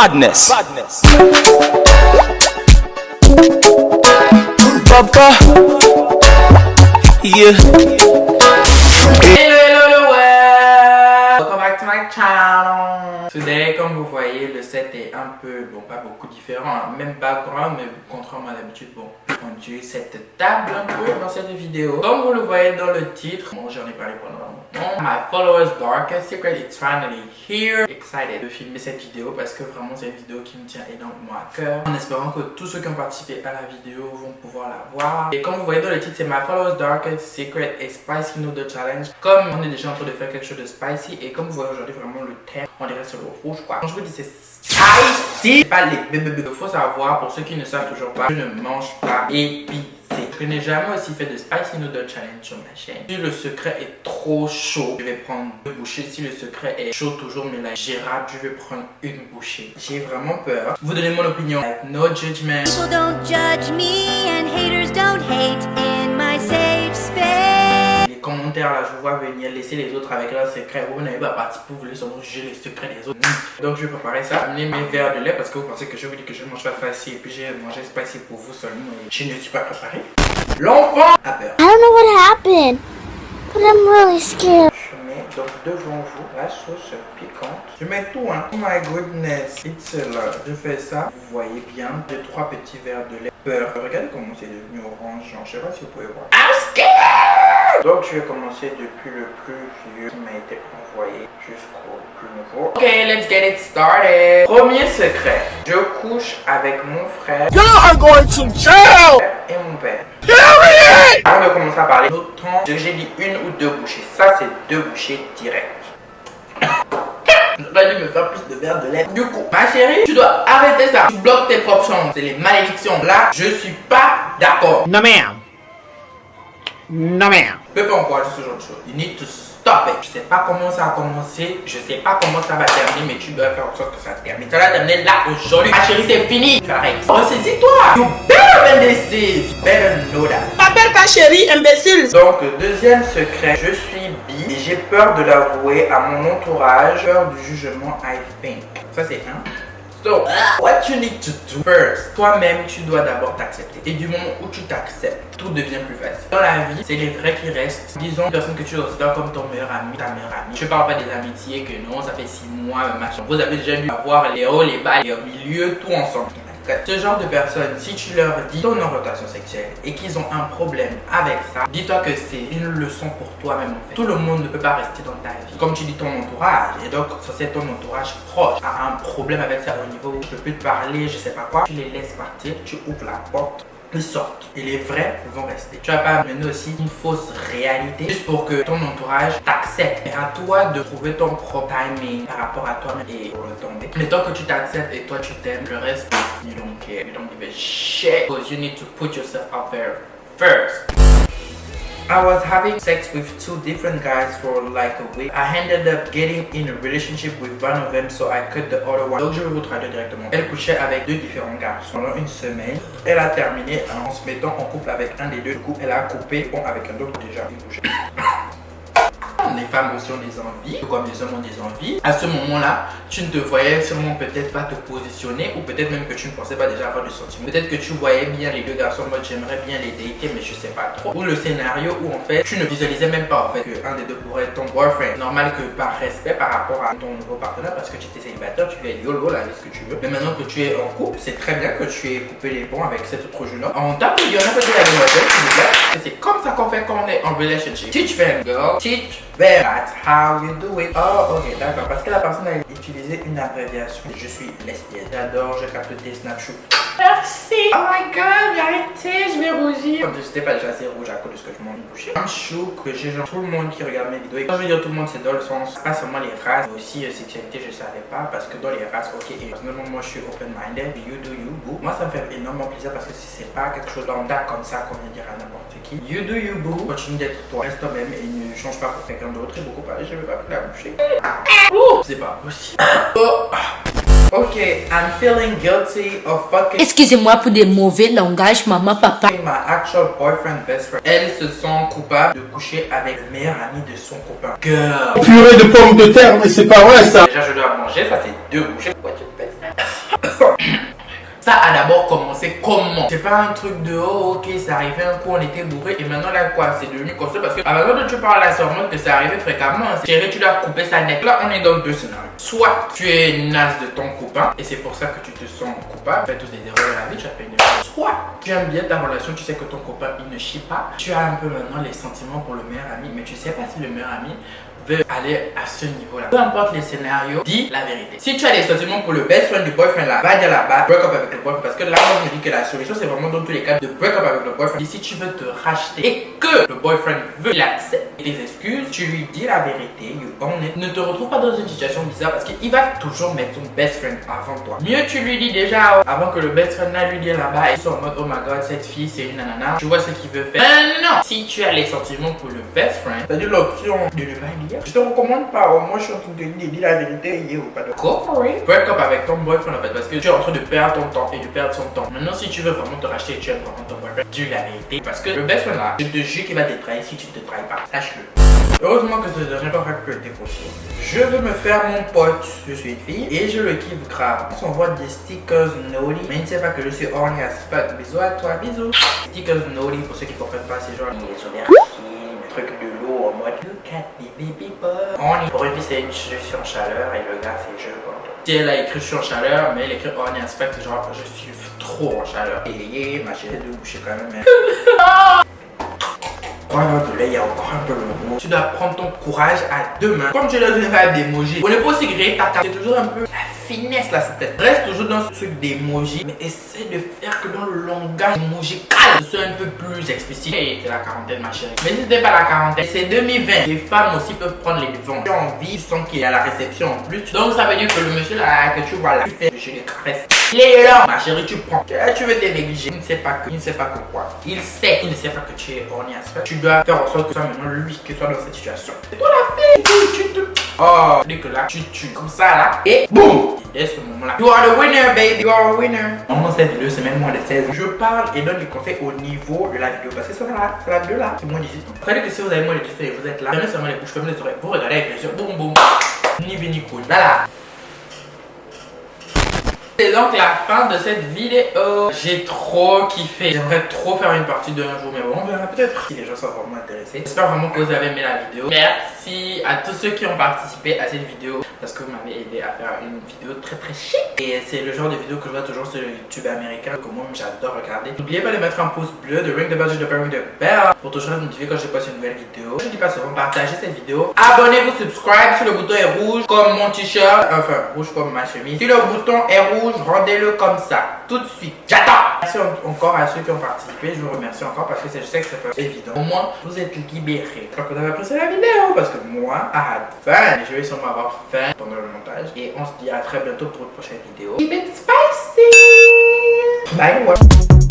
Badness. Papa. Yeah. Hello, welcome back to my channel. Today, comme vous voyez, le set est un peu, bon, pas beaucoup différent, hein. Même background, mais contrairement à d'habitude, bon, on utilise cette table un peu dans cette vidéo. Comme vous le voyez dans le titre, bon, j'en ai parlé pendant un moment. My followers darkest secret, it's finally here. Excited de filmer cette vidéo parce que vraiment c'est une vidéo qui me tient énormément à cœur. En espérant que tous ceux qui ont participé à la vidéo vont pouvoir la voir. Et comme vous voyez dans le titre, c'est My followers darkest secret a spicy noodle challenge. Comme on est déjà en train de faire quelque chose de spicy et comme vous voyez aujourd'hui vraiment le thème, on dirait sur le rouge quoi. Quand je vous dis c'est spicy, c'est pas les bébés. Il faut savoir pour ceux qui ne savent toujours pas, je ne mange pas épicé. Je n'ai jamais aussi fait de spicy noodle challenge sur ma chaîne. Si le secret est trop chaud, je vais prendre 2 bouchées. Si le secret est chaud toujours mais là gérable, je vais prendre une bouchée. J'ai vraiment peur. Vous donnez mon opinion. Like, no judgment. People don't judge me and haters don't hate in my safe space. Les commentaires là, je vous vois venir laisser les autres avec leurs secrets. Vous n'avez pas parti pour vouloir seulement juger les secrets des autres. Donc je vais préparer ça. Amener mes verres de lait parce que vous pensez que je vous dis que je ne mange pas facile et puis j'ai mangé spicy pour vous seulement. Je ne suis pas préparé. L'enfant a peur. I don't know what happened, but I'm really scared. Je mets donc devant vous la sauce piquante. Je mets tout hein. Oh my goodness. It's a lot. Je fais ça. Vous voyez bien. J'ai 3 petits verres de lait. Peur. Regardez comment c'est devenu orange. Je sais pas si vous pouvez voir. I'm scared. Donc je vais commencer depuis le plus vieux qui m'a été envoyé jusqu'au plus nouveau. Ok, let's get it started. Premier secret. Je couche avec mon frère. Y'all are going to jail. Et mon père. Period. Avant de commencer à parler, autant j'ai dit 1 ou 2 bouchées. Ça, c'est 2 bouchées directes. J'aurais dû me faire plus de verre de lait. Du coup, ma chérie, tu dois arrêter ça. Tu bloques tes propres chances. C'est les malédictions. Là, je suis pas d'accord. No ma'am. No ma'am. Je peux pas encourager ce genre de choses. You need to stop it. Je sais pas comment ça a commencé. Je sais pas comment ça va terminer, mais tu dois faire en sorte que ça termine. Ça va terminer là aujourd'hui. Ma chérie, c'est fini. Tu arrêtes. Ressaisis-toi. You better than this is. You better know that. M'appelle ta chérie, imbécile. Donc, deuxième secret, je suis bi et j'ai peur de l'avouer à mon entourage. Peur du jugement, I think. Ça, c'est un. So, what you need to do first, toi-même, tu dois d'abord t'accepter. Et du moment où tu t'acceptes, tout devient plus facile. Dans la vie, c'est les vrais qui restent. Disons, une personne que tu considères comme ton meilleur ami, ta meilleure amie. Je parle pas des amitiés que non, ça fait 6 mois, machin. Vous avez déjà dû avoir les hauts, les bas, les milieux, tout ensemble. Ce genre de personnes, si tu leur dis ton orientation sexuelle et qu'ils ont un problème avec ça, dis-toi que c'est une leçon pour toi-même en fait. Tout le monde ne peut pas rester dans ta vie. Comme tu dis, ton entourage, et donc c'est ton entourage proche, a un problème avec ça au niveau où je peux plus te parler, je sais pas quoi, tu les laisses partir, tu ouvres la porte. Ils sortent et les vrais vont rester. Tu vas pas mener aussi une fausse réalité juste pour que ton entourage t'accepte. Et à toi de trouver ton propre timing par rapport à toi-même et pour retomber. Mais tant que tu t'acceptes et toi tu t'aimes, le reste, you don't care, you don't give a shit. Because you need to put yourself out there first. I was having sex with 2 different guys for like a week. I ended up getting in a relationship with one of them, so I cut the other one. Donc je vais vous traduire directement. Elle couchait avec 2 différents garçons pendant une semaine. Elle a terminé en se mettant en couple avec un des 2. Du coup, elle a coupé bon avec un autre déjà. Il couchait. Les femmes aussi ont des envies, comme les hommes ont des envies. À ce moment-là, tu ne te voyais sûrement peut-être pas te positionner ou peut-être même que tu ne pensais pas déjà avoir de sentiments. Peut-être que tu voyais bien les 2 garçons en mode j'aimerais bien les dater mais je sais pas trop. Ou le scénario où en fait tu ne visualisais même pas en fait qu'un des 2 pourrait être ton boyfriend. Normal que par respect par rapport à ton nouveau partenaire parce que tu étais célibataire, tu fais YOLO là, ce que tu veux. Mais maintenant que tu es en couple, c'est très bien que tu aies coupé les ponts avec cet autre jeune homme. En tant que y'en a peut-être la demoiselle s'il vous plaît. C'est comme ça qu'on fait quand on est en relationship. Teach them girl, teach them. That's how you do it. Oh ok d'accord, parce que la personne a utilisé une abréviation. Je suis lesbienne. J'adore, je capte tes snapshots. Merci. Oh my god, j'ai arrêté, je vais rougir. Comme j'étais pas déjà assez rouge à cause de ce que je m'en ai bouché. I'm shook que j'ai genre tout le monde qui regarde mes vidéos. Et quand je veux dire tout le monde, c'est dans le sens, pas seulement les races, mais aussi sexualité, je savais pas. Parce que dans les races, ok, et personnellement, moi je suis open-minded. You do you, boo. Moi ça me fait énormément plaisir parce que si c'est pas quelque chose lambda comme ça qu'on vient dire à n'importe qui. You do you, boo. Continue d'être toi, reste toi-même et ne change pas pour quelqu'un d'autre. Et beaucoup parler, je vais pas la boucher. C'est pas possible. Oh. Ok, I'm feeling guilty of fucking. Excusez-moi pour des mauvais langages, maman, papa. My actual boyfriend, best friend. Elles se sont coupables de coucher avec le meilleur ami de son copain. Girl. Purée de pommes de terre, mais c'est pas vrai ça. Déjà, je dois manger, ça c'est 2 bouchées. What you best? Ça a d'abord commencé comment? C'est pas un truc de oh ok, c'est arrivé un coup, on était bourré et maintenant là quoi, c'est devenu comme ça parce que à la fois tu parles à sûrement que c'est arrivé fréquemment. Chérie, tu dois couper sa net. Là, on est dans deux scénarios. Soit tu es naze de ton copain et c'est pour ça que tu te sens coupable. Fais tous des erreurs dans la vie, tu as fait une erreur. Soit tu aimes bien ta relation, tu sais que ton copain il ne chie pas. Tu as un peu maintenant les sentiments pour le meilleur ami, mais tu sais pas si le meilleur ami veut aller à ce niveau-là. Peu importe les scénarios, dis la vérité. Si tu as des sentiments pour le best friend du boyfriend là, va dire là-bas, break up avec le boyfriend. Parce que là, moi, je me dis que la solution, c'est vraiment dans tous les cas de break up avec le boyfriend. Et si tu veux te racheter et que le boyfriend veut l'accepter tes excuses, tu lui dis la vérité, you own it. Ne te retrouve pas dans une situation bizarre parce qu'il va toujours mettre ton best friend avant toi. Mieux tu lui dis déjà avant que le best friend là lui dise là-bas et soit en mode oh my god, cette fille c'est une nanana, tu vois ce qu'il veut faire. Non, si tu as les sentiments pour le best friend, c'est-à-dire l'option de ne pas dire. Je te recommande pas, moi je suis en train de te dire la vérité, ou pas de go for it. Break up avec ton boyfriend en fait parce que tu es en train de perdre ton temps et de perdre son temps. Maintenant si tu veux vraiment te racheter et tu aimes vraiment ton boyfriend, dis la vérité parce que le best friend là, je te jure qu'il va te trahir si tu ne te trahis pas, sache-le. Heureusement que ce dernier pas que le décrocher. Je veux me faire mon pote, je suis une fille et je le kiffe grave. On s'envoie des stickers naughty, mais il ne sait pas que je suis horny as fuck. Bisous à toi, bisous. Stickers naughty, pour ceux qui ne comprennent pas, c'est genre truc de l'eau en mode look at me baby boy. Horny. Pour une fille c'est je suis en chaleur et le gars c'est je quoi. Si elle a écrit je suis en chaleur, mais elle écrit horny as fuck, c'est genre je suis trop en chaleur. Et ma chérie de boucher quand même. Là, il y a encore un peu le mot. Tu dois prendre ton courage à deux mains. Comme tu es dans une vibe d'emoji, on n'est pas aussi gré, c'est toujours un peu la finesse là, c'est peut-être. Reste toujours dans ce truc d'emoji, mais essaie de faire que dans le langage emoji calme, ce soit un peu plus explicite. Et c'est la quarantaine, ma chérie. Mais si c'était pas la quarantaine, c'est 2020. Les femmes aussi peuvent prendre les devants. Tu as envie, tu sens qu'il y a la réception en plus. Donc ça veut dire que le monsieur là que tu vois là, tu fais je les caresse. Il est là, ma chérie, tu prends. Là, tu veux te négliger. Il ne sait pas que, quoi. Il ne sait pas que tu es horny as fuck. Tu dois faire en sorte que ce soit maintenant lui qui soit dans cette situation. C'est toi la fille. Oh, dès que là, tu tues comme ça là. Et boum. Dès ce moment-là, you are the winner, baby. You are a winner. Normalement, cette vidéo, c'est même moins de 16. Je parle et donne des conseils au niveau de la vidéo. Parce que ça là, c'est la vidéo là, c'est moins de 18 ans. C'est-à-dire que si vous avez moins de 18 ans et vous êtes là, fermez seulement les bouches, fermez les oreilles. Vous regardez avec les yeux. Boum, boum. Ni vu ni cool. Là, là. C'est donc la fin de cette vidéo. J'ai trop kiffé. J'aimerais trop faire une partie de un jour, mais bon, on verra peut-être si les gens sont vraiment intéressés. J'espère vraiment que vous avez aimé la vidéo. Merci à tous ceux qui ont participé à cette vidéo parce que vous m'avez aidé à faire une vidéo très très chic. Et c'est le genre de vidéo que je vois toujours sur le YouTube américain que moi j'adore regarder. N'oubliez pas de mettre un pouce bleu, de ring the bell, de ring the bell pour toujours être notifié quand je poste une nouvelle vidéo. Je ne dis pas souvent, partagez cette vidéo. Abonnez-vous, subscribe si le bouton est rouge comme mon t-shirt, enfin rouge comme ma chemise. Si le bouton est rouge, rendez-le comme ça, tout de suite. J'attends. Merci encore à ceux qui ont participé. Je vous remercie encore parce que je sais que c'est pas évident. Au moins, vous êtes libérés. J'espère que vous avez apprécié la vidéo parce que moi, I had fun. Je vais sûrement avoir faim pendant le montage. Et on se dit à très bientôt pour une prochaine vidéo. Keep it spicy. Bye.